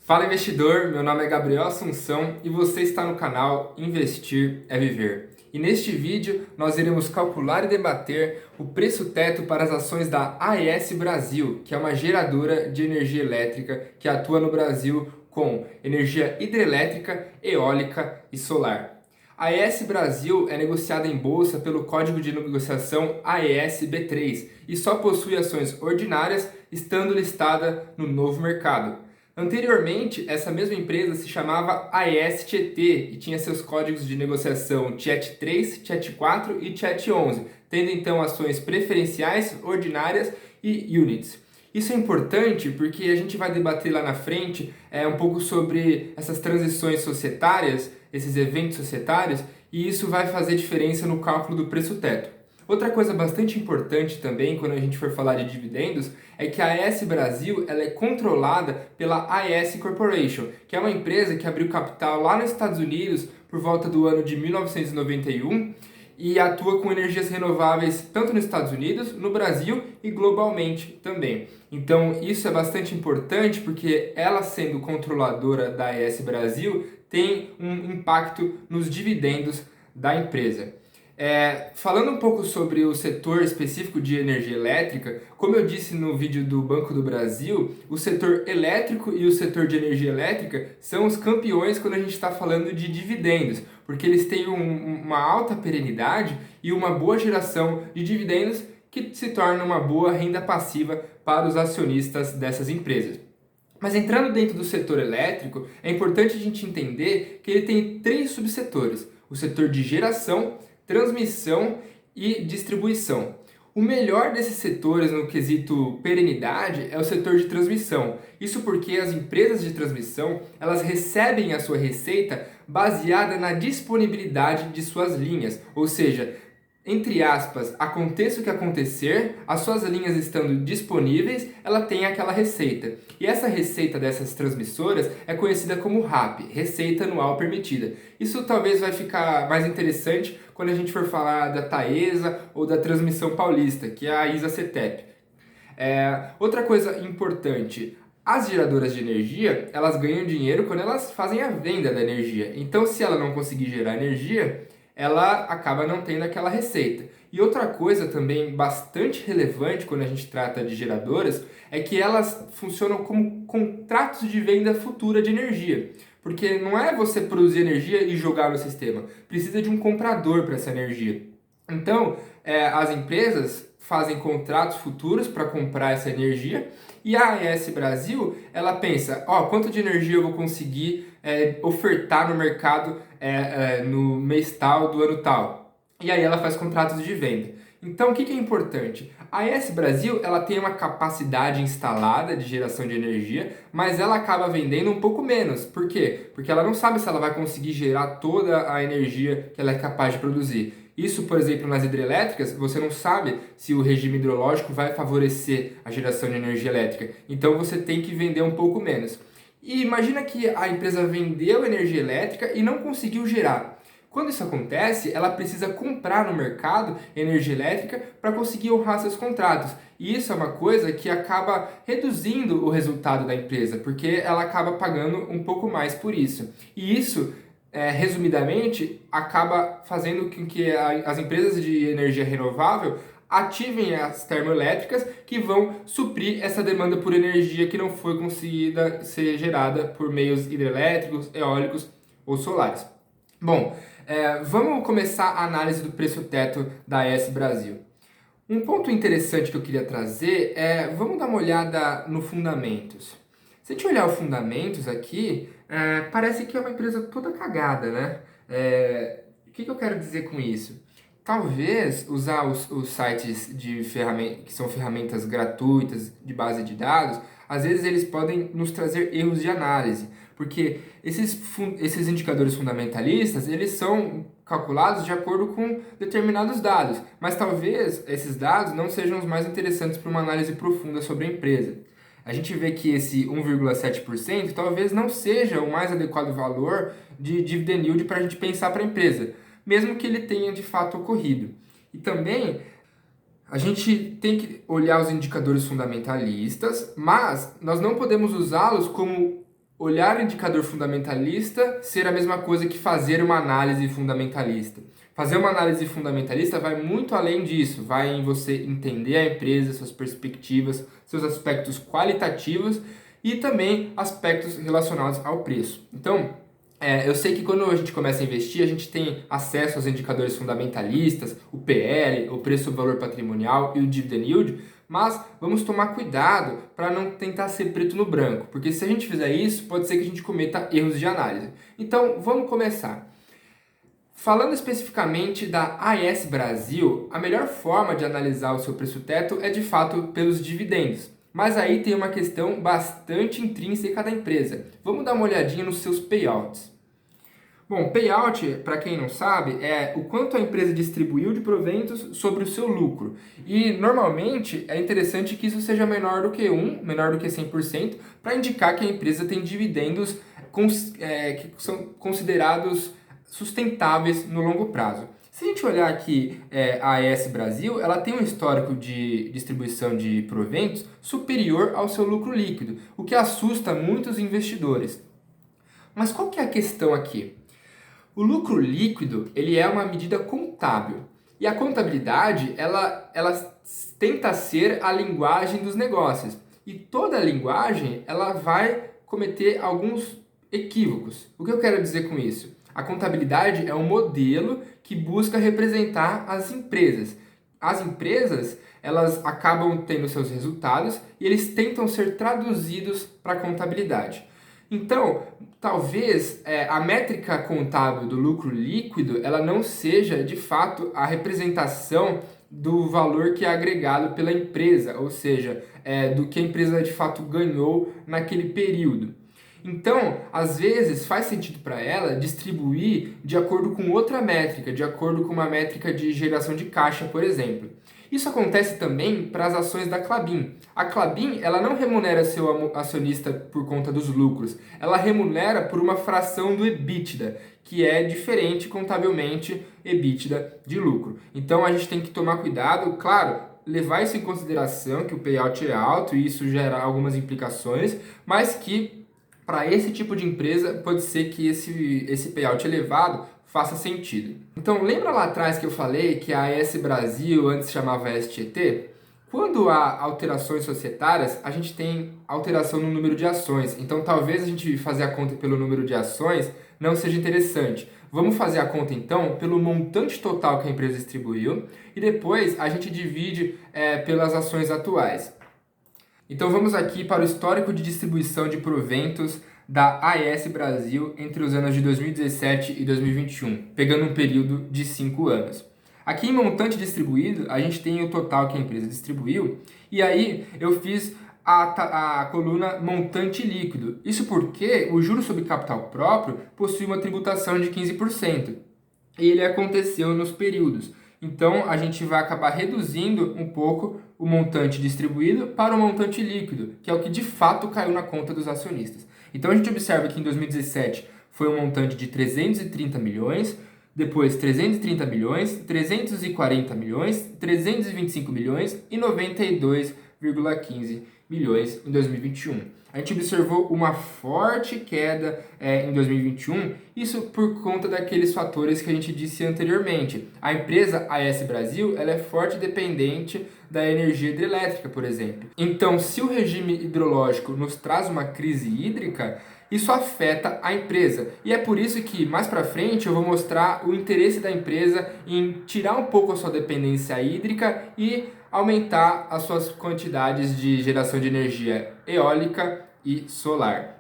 Fala investidor, meu nome é Gabriel Assunção e você está no canal Investir é Viver. E neste vídeo nós iremos calcular e debater o preço teto para as ações da AES Brasil, que é uma geradora de energia elétrica que atua no Brasil com energia hidrelétrica, eólica e solar. A AES Brasil é negociada em bolsa pelo código de negociação AES-B3 e só possui ações ordinárias, estando listada no novo mercado. Anteriormente, essa mesma empresa se chamava AES Tietê e tinha seus códigos de negociação TIET3, TIET4 e TIET11, tendo então ações preferenciais, ordinárias e units. Isso é importante porque a gente vai debater lá na frente um pouco sobre essas transições societárias, esses eventos societários, e isso vai fazer diferença no cálculo do preço teto. Outra coisa bastante importante também, quando a gente for falar de dividendos, é que a AES Brasil ela é controlada pela AES Corporation, que é uma empresa que abriu capital lá nos Estados Unidos por volta do ano de 1991 e atua com energias renováveis tanto nos Estados Unidos, no Brasil e globalmente também. Então isso é bastante importante porque ela sendo controladora da AES Brasil tem um impacto nos dividendos da empresa. Falando um pouco sobre o setor específico de energia elétrica, como eu disse no vídeo do Banco do Brasil, o setor elétrico e o setor de energia elétrica são os campeões quando a gente está falando de dividendos, porque eles têm uma alta perenidade e uma boa geração de dividendos que se torna uma boa renda passiva para os acionistas dessas empresas. Mas entrando dentro do setor elétrico, é importante a gente entender que ele tem três subsetores: o setor de geração, transmissão e distribuição. O melhor desses setores no quesito perenidade é o setor de transmissão. Isso porque as empresas de transmissão, elas recebem a sua receita baseada na disponibilidade de suas linhas, ou seja, entre aspas, aconteça o que acontecer, as suas linhas estando disponíveis, ela tem aquela receita. E essa receita dessas transmissoras é conhecida como RAP, Receita Anual Permitida. Isso talvez vai ficar mais interessante quando a gente for falar da Taesa ou da Transmissão Paulista, que é a ISA-CETEP. Outra coisa importante, as geradoras de energia, elas ganham dinheiro quando elas fazem a venda da energia. Então, se ela não conseguir gerar energia, ela acaba não tendo aquela receita. E outra coisa também bastante relevante quando a gente trata de geradoras é que elas funcionam como contratos de venda futura de energia. Porque não é você produzir energia e jogar no sistema, precisa de um comprador para essa energia. Então, as empresas fazem contratos futuros para comprar essa energia e a AES Brasil, ela pensa, quanto de energia eu vou conseguir ofertar no mercado no mês tal do ano tal. E aí ela faz contratos de venda. Então, o que é importante? A AES Brasil ela tem uma capacidade instalada de geração de energia, mas ela acaba vendendo um pouco menos. Por quê? Porque ela não sabe se ela vai conseguir gerar toda a energia que ela é capaz de produzir. Isso, por exemplo, nas hidrelétricas, você não sabe se o regime hidrológico vai favorecer a geração de energia elétrica. Então, você tem que vender um pouco menos. E imagina que a empresa vendeu energia elétrica e não conseguiu gerar. Quando isso acontece, ela precisa comprar no mercado energia elétrica para conseguir honrar seus contratos. E isso é uma coisa que acaba reduzindo o resultado da empresa, porque ela acaba pagando um pouco mais por isso. E isso, resumidamente, acaba fazendo com que as empresas de energia renovável ativem as termoelétricas que vão suprir essa demanda por energia que não foi conseguida ser gerada por meios hidrelétricos, eólicos ou solares. Bom, vamos começar a análise do preço teto da AES Brasil. Um ponto interessante que eu queria trazer vamos dar uma olhada no fundamentos. Se a gente olhar os fundamentos aqui, parece que é uma empresa toda cagada, né? O que eu quero dizer com isso? Talvez usar os sites que são ferramentas gratuitas de base de dados, às vezes eles podem nos trazer erros de análise, porque esses indicadores fundamentalistas, eles são calculados de acordo com determinados dados, mas talvez esses dados não sejam os mais interessantes para uma análise profunda sobre a empresa. A gente vê que esse 1,7% talvez não seja o mais adequado valor de dividend yield para a gente pensar para a empresa, mesmo que ele tenha de fato ocorrido. E também a gente tem que olhar os indicadores fundamentalistas, mas nós não podemos usá-los como olhar o indicador fundamentalista ser a mesma coisa que fazer uma análise fundamentalista. Fazer uma análise fundamentalista vai muito além disso, vai em você entender a empresa, suas perspectivas, seus aspectos qualitativos e também aspectos relacionados ao preço. Então, eu sei que quando a gente começa a investir, a gente tem acesso aos indicadores fundamentalistas, o PL, o preço sobre valor patrimonial e o dividend yield, mas vamos tomar cuidado para não tentar ser preto no branco, porque se a gente fizer isso, pode ser que a gente cometa erros de análise. Então, vamos começar. Falando especificamente da AES Brasil, a melhor forma de analisar o seu preço-teto é de fato pelos dividendos. Mas aí tem uma questão bastante intrínseca da empresa. Vamos dar uma olhadinha nos seus payouts. Bom, payout, para quem não sabe, é o quanto a empresa distribuiu de proventos sobre o seu lucro. E normalmente é interessante que isso seja menor do que 100%, para indicar que a empresa tem dividendos que são considerados sustentáveis no longo prazo. Se a gente olhar aqui a AES Brasil, ela tem um histórico de distribuição de proventos superior ao seu lucro líquido, o que assusta muitos investidores. Mas qual que é a questão aqui? O lucro líquido, ele é uma medida contábil. E a contabilidade, ela tenta ser a linguagem dos negócios. E toda a linguagem, ela vai cometer alguns equívocos. O que eu quero dizer com isso? A contabilidade é um modelo que busca representar as empresas. As empresas, elas acabam tendo seus resultados e eles tentam ser traduzidos para a contabilidade. Então, talvez a métrica contábil do lucro líquido ela não seja, de fato, a representação do valor que é agregado pela empresa, ou seja, do que a empresa de fato ganhou naquele período. Então, às vezes, faz sentido para ela distribuir de acordo com outra métrica, de acordo com uma métrica de geração de caixa, por exemplo. Isso acontece também para as ações da Klabin. A Klabin, ela não remunera seu acionista por conta dos lucros, ela remunera por uma fração do EBITDA, que é diferente contabilmente EBITDA de lucro. Então a gente tem que tomar cuidado, claro, levar isso em consideração, que o payout é alto e isso gera algumas implicações, mas que para esse tipo de empresa pode ser que esse payout elevado faça sentido. Então, lembra lá atrás que eu falei que a AES Brasil antes chamava AES Tietê? Quando há alterações societárias, a gente tem alteração no número de ações. Então, talvez a gente fazer a conta pelo número de ações não seja interessante. Vamos fazer a conta, então, pelo montante total que a empresa distribuiu e depois a gente divide pelas ações atuais. Então, vamos aqui para o histórico de distribuição de proventos da AES Brasil entre os anos de 2017 e 2021, pegando um período de 5 anos. Aqui em montante distribuído, a gente tem o total que a empresa distribuiu, e aí eu fiz a coluna montante líquido. Isso porque o juro sobre capital próprio possui uma tributação de 15%, e ele aconteceu nos períodos. Então, a gente vai acabar reduzindo um pouco o montante distribuído para o montante líquido, que é o que de fato caiu na conta dos acionistas. Então, a gente observa que em 2017 foi um montante de 330 milhões, depois 330 milhões, 340 milhões, 325 milhões e 92,15 milhões em 2021. A gente observou uma forte queda em 2021, isso por conta daqueles fatores que a gente disse anteriormente. A empresa AES Brasil ela é forte dependente da energia hidrelétrica, por exemplo. Então, se o regime hidrológico nos traz uma crise hídrica, isso afeta a empresa. E é por isso que mais para frente eu vou mostrar o interesse da empresa em tirar um pouco a sua dependência hídrica e aumentar as suas quantidades de geração de energia eólica e solar.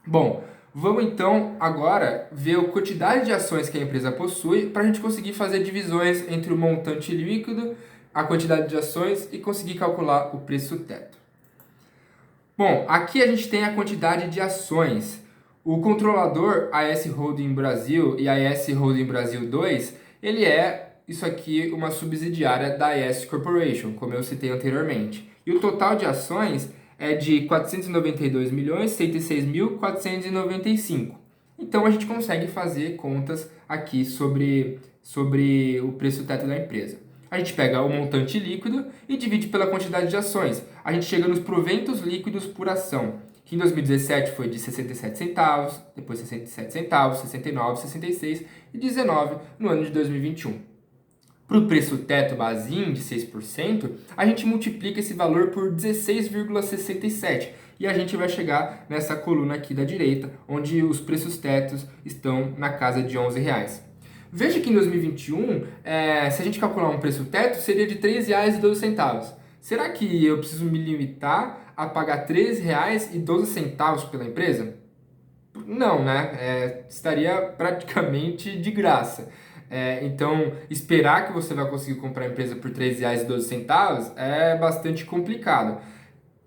Bom, vamos então agora ver a quantidade de ações que a empresa possui para a gente conseguir fazer divisões entre o montante líquido, a quantidade de ações e conseguir calcular o preço teto. Bom, aqui a gente tem a quantidade de ações. O controlador AES Holding Brasil e AES Holding Brasil 2, ele é isso aqui uma subsidiária da AES Corporation, como eu citei anteriormente. E o total de ações é de 492.106.495. Então a gente consegue fazer contas aqui sobre o preço teto da empresa. A gente pega o montante líquido e divide pela quantidade de ações. A gente chega nos proventos líquidos por ação, que em 2017 foi de 67 centavos, depois 67 centavos, 69, 66 e 19 no ano de 2021. Para o preço teto basinho de 6%, a gente multiplica esse valor por 16,67 e a gente vai chegar nessa coluna aqui da direita, onde os preços tetos estão na casa de R$11. Veja que em 2021, se a gente calcular um preço teto, seria de R$3,12. Será que eu preciso me limitar a pagar R$3,12 pela empresa? Não, né? Estaria praticamente de graça. Então, esperar que você vai conseguir comprar a empresa por R$3,12 é bastante complicado.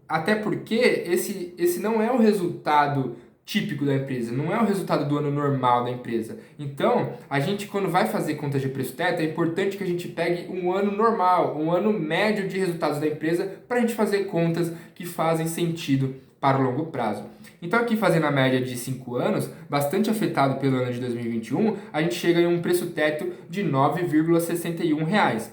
Até porque esse não é o resultado típico da empresa, não é o resultado do ano normal da empresa. Então, a gente, quando vai fazer contas de preço teto, é importante que a gente pegue um ano normal, um ano médio de resultados da empresa, para a gente fazer contas que fazem sentido para o longo prazo. Então, aqui fazendo a média de 5 anos, bastante afetado pelo ano de 2021, a gente chega em um preço teto de R$9,61.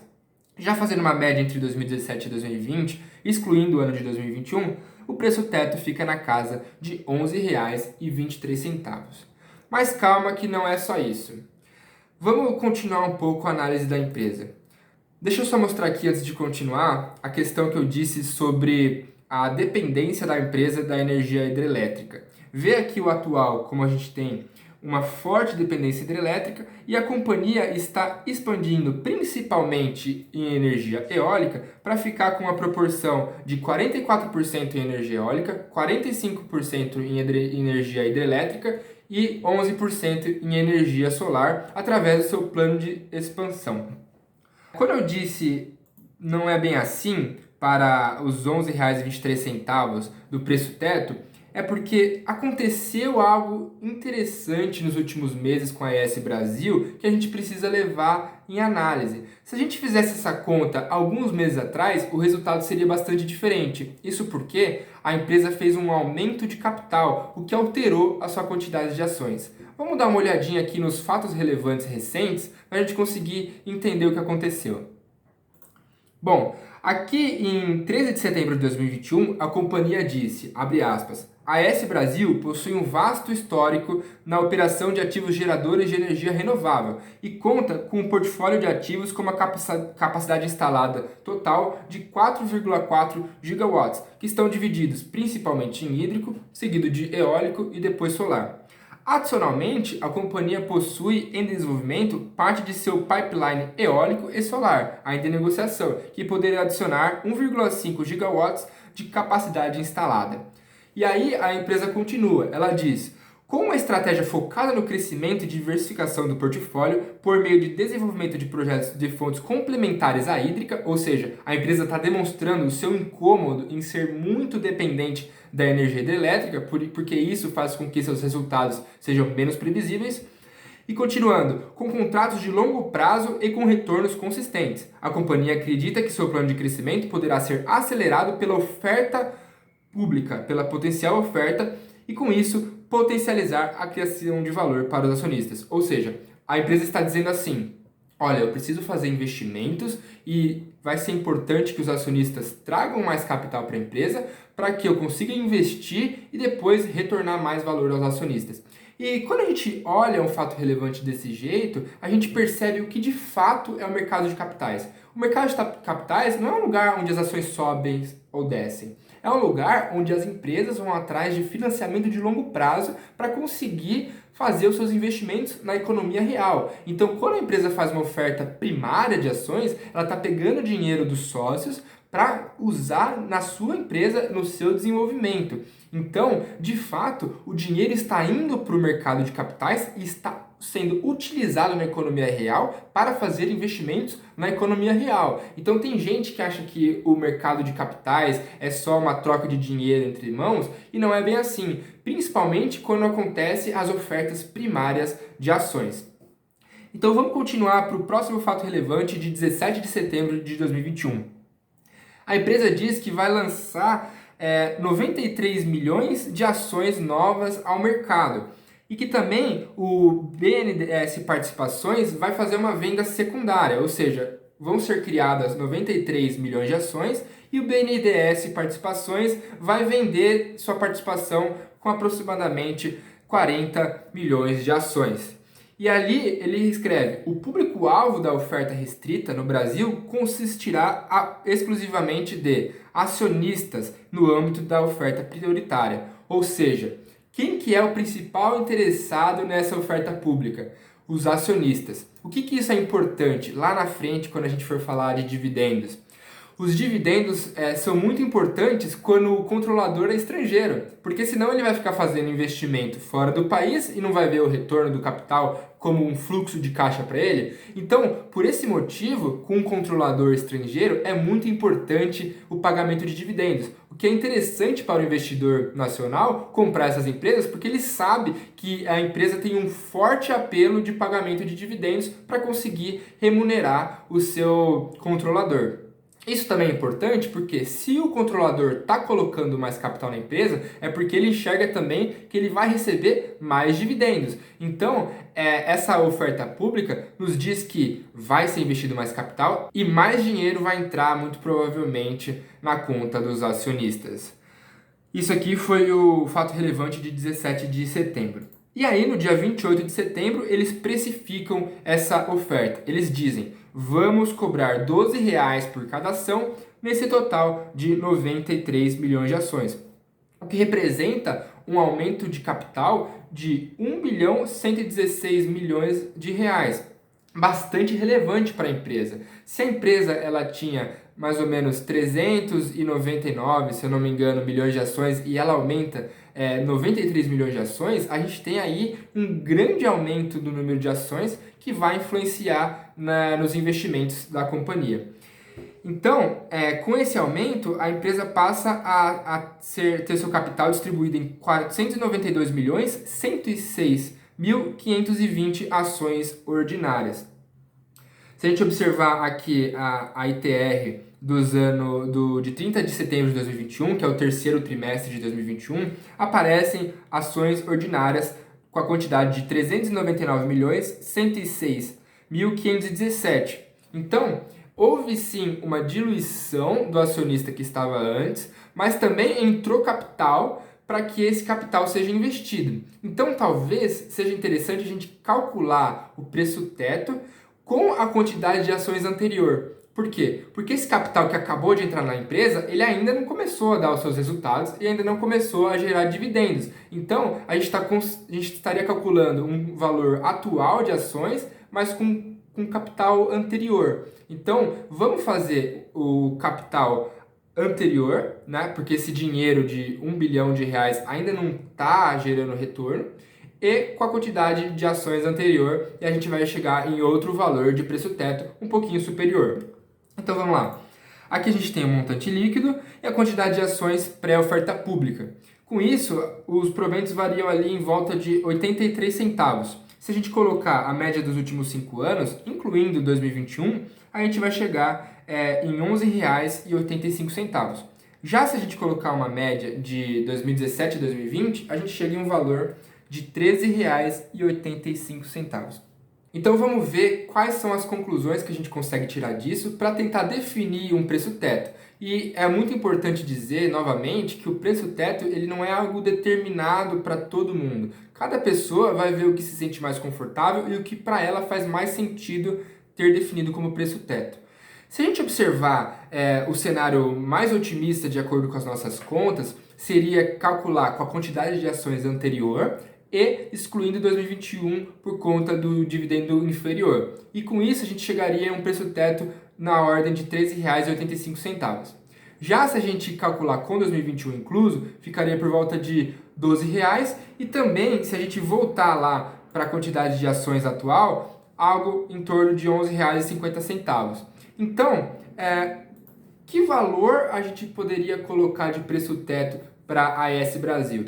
Já fazendo uma média entre 2017 e 2020, excluindo o ano de 2021, o preço teto fica na casa de R$11,23. Mas calma que não é só isso. Vamos continuar um pouco a análise da empresa. Deixa eu só mostrar aqui, antes de continuar, a questão que eu disse sobre a dependência da empresa da energia hidrelétrica. Vê aqui o atual, como a gente tem uma forte dependência hidrelétrica e a companhia está expandindo principalmente em energia eólica para ficar com uma proporção de 44% em energia eólica, 45% em energia hidrelétrica e 11% em energia solar através do seu plano de expansão. Quando eu disse não é bem assim para os R$11,23 do preço teto, é porque aconteceu algo interessante nos últimos meses com a AES Brasil que a gente precisa levar em análise. Se a gente fizesse essa conta alguns meses atrás, o resultado seria bastante diferente. Isso porque a empresa fez um aumento de capital, o que alterou a sua quantidade de ações. Vamos dar uma olhadinha aqui nos fatos relevantes recentes para a gente conseguir entender o que aconteceu. Bom, aqui em 13 de setembro de 2021, a companhia disse, abre aspas, a AES Brasil possui um vasto histórico na operação de ativos geradores de energia renovável e conta com um portfólio de ativos com uma capacidade instalada total de 4,4 gigawatts, que estão divididos principalmente em hídrico, seguido de eólico e depois solar. Adicionalmente, a companhia possui em desenvolvimento parte de seu pipeline eólico e solar, ainda em negociação, que poderia adicionar 1,5 gigawatts de capacidade instalada. E aí a empresa continua, ela diz, com uma estratégia focada no crescimento e diversificação do portfólio por meio de desenvolvimento de projetos de fontes complementares à hídrica, ou seja, a empresa está demonstrando o seu incômodo em ser muito dependente da energia hidrelétrica, porque isso faz com que seus resultados sejam menos previsíveis. E continuando, com contratos de longo prazo e com retornos consistentes. A companhia acredita que seu plano de crescimento poderá ser acelerado pela oferta pública, pela potencial oferta, e com isso potencializar a criação de valor para os acionistas. Ou seja, a empresa está dizendo assim, olha, eu preciso fazer investimentos e vai ser importante que os acionistas tragam mais capital para a empresa para que eu consiga investir e depois retornar mais valor aos acionistas. E quando a gente olha um fato relevante desse jeito, a gente percebe o que de fato é o mercado de capitais. O mercado de capitais não é um lugar onde as ações sobem ou descem. É um lugar onde as empresas vão atrás de financiamento de longo prazo para conseguir fazer os seus investimentos na economia real. Então, quando a empresa faz uma oferta primária de ações, ela está pegando dinheiro dos sócios para usar na sua empresa, no seu desenvolvimento. Então, de fato, o dinheiro está indo para o mercado de capitais e está sendo utilizado na economia real para fazer investimentos na economia real. Então tem gente que acha que o mercado de capitais é só uma troca de dinheiro entre mãos e não é bem assim, principalmente quando acontece as ofertas primárias de ações. Então vamos continuar para o próximo fato relevante de 17 de setembro de 2021. A empresa diz que vai lançar 93 milhões de ações novas ao mercado. E que também o BNDES Participações vai fazer uma venda secundária, ou seja, vão ser criadas 93 milhões de ações e o BNDES Participações vai vender sua participação com aproximadamente 40 milhões de ações. E ali ele escreve: o público-alvo da oferta restrita no Brasil consistirá exclusivamente de acionistas no âmbito da oferta prioritária. Ou seja, quem que é o principal interessado nessa oferta pública? Os acionistas. O que isso é importante lá na frente quando a gente for falar de dividendos? Os dividendos são muito importantes quando o controlador é estrangeiro, porque senão ele vai ficar fazendo investimento fora do país e não vai ver o retorno do capital como um fluxo de caixa para ele. Então, por esse motivo, com um controlador estrangeiro, é muito importante o pagamento de dividendos. O que é interessante para o investidor nacional comprar essas empresas, porque ele sabe que a empresa tem um forte apelo de pagamento de dividendos para conseguir remunerar o seu controlador. Isso também é importante porque se o controlador está colocando mais capital na empresa, é porque ele enxerga também que ele vai receber mais dividendos. Então, essa oferta pública nos diz que vai ser investido mais capital e mais dinheiro vai entrar, muito provavelmente, na conta dos acionistas. Isso aqui foi o fato relevante de 17 de setembro. E aí, no dia 28 de setembro, eles precificam essa oferta. Eles dizem: vamos cobrar R$12 por cada ação, nesse total de 93 milhões de ações, o que representa um aumento de capital de 1.116 milhões de reais. Bastante relevante para a empresa. Se a empresa ela tinha mais ou menos 399, se eu não me engano, milhões de ações e ela aumenta 93 milhões de ações, a gente tem aí um grande aumento do número de ações que vai influenciar nos investimentos da companhia. Então, com esse aumento, a empresa passa a ter seu capital distribuído em 492.106.520 ações ordinárias. Se a gente observar aqui a ITR de 30 de setembro de 2021, que é o terceiro trimestre de 2021, aparecem ações ordinárias com a quantidade de 399.106.517. Então, houve sim uma diluição do acionista que estava antes, mas também entrou capital para que esse capital seja investido. Então, talvez seja interessante a gente calcular o preço teto com a quantidade de ações anterior. Por quê? Porque esse capital que acabou de entrar na empresa, ele ainda não começou a dar os seus resultados e ainda não começou a gerar dividendos. Então, a gente estaria calculando um valor atual de ações, mas com capital anterior. Então, vamos fazer o capital anterior, né? Porque esse dinheiro de 1 bilhão de reais ainda não está gerando retorno, e com a quantidade de ações anterior, e a gente vai chegar em outro valor de preço teto um pouquinho superior. Então vamos lá. Aqui a gente tem o montante líquido e a quantidade de ações pré-oferta pública. Com isso, os proventos variam ali em volta de 83 centavos. Se a gente colocar a média dos últimos 5 anos, incluindo 2021, a gente vai chegar em R$ 11,85. Já se a gente colocar uma média de 2017 a 2020, a gente chega em um valor de R$ 13,85. Então vamos ver quais são as conclusões que a gente consegue tirar disso para tentar definir um preço teto. E é muito importante dizer novamente que o preço teto ele não é algo determinado para todo mundo. Cada pessoa vai ver o que se sente mais confortável e o que para ela faz mais sentido ter definido como preço teto. Se a gente observar o cenário mais otimista de acordo com as nossas contas, seria calcular com a quantidade de ações anterior e excluindo 2021 por conta do dividendo inferior. E com isso a gente chegaria a um preço teto na ordem de R$ 13,85. Já se a gente calcular com 2021 incluso, ficaria por volta de R$ 12. E também, se a gente voltar lá para a quantidade de ações atual, algo em torno de R$ 11,50. Então, que valor a gente poderia colocar de preço teto para a AES Brasil?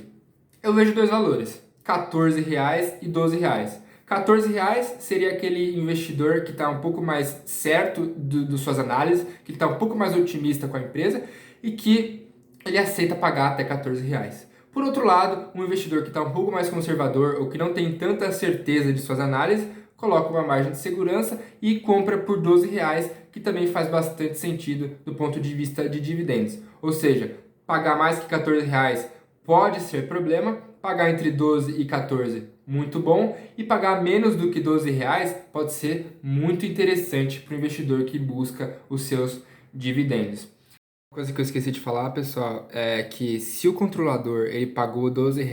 Eu vejo dois valores. R$14 e R$12. R$14 seria aquele investidor que está um pouco mais certo das suas análises, que está um pouco mais otimista com a empresa e que ele aceita pagar até R$14. Por outro lado, um investidor que está um pouco mais conservador ou que não tem tanta certeza de suas análises coloca uma margem de segurança e compra por R$ 12, que também faz bastante sentido do ponto de vista de dividendos. Ou seja, pagar mais que R$ 14 pode ser problema, pagar entre 12 e 14 muito bom, e pagar menos do que R$ 12 pode ser muito interessante para o investidor que busca os seus dividendos. Uma coisa que eu esqueci de falar, pessoal, é que se o controlador ele pagou R$ 12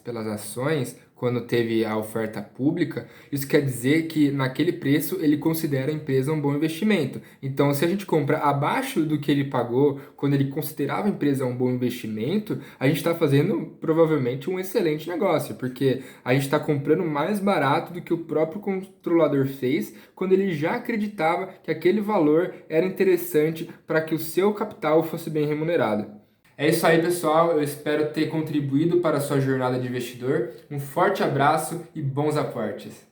pelas ações quando teve a oferta pública, isso quer dizer que naquele preço ele considera a empresa um bom investimento. Então, se a gente compra abaixo do que ele pagou, quando ele considerava a empresa um bom investimento, a gente está fazendo provavelmente um excelente negócio, porque a gente está comprando mais barato do que o próprio controlador fez quando ele já acreditava que aquele valor era interessante para que o seu capital fosse bem remunerado. É isso aí, pessoal. Eu espero ter contribuído para a sua jornada de investidor. Um forte abraço e bons aportes.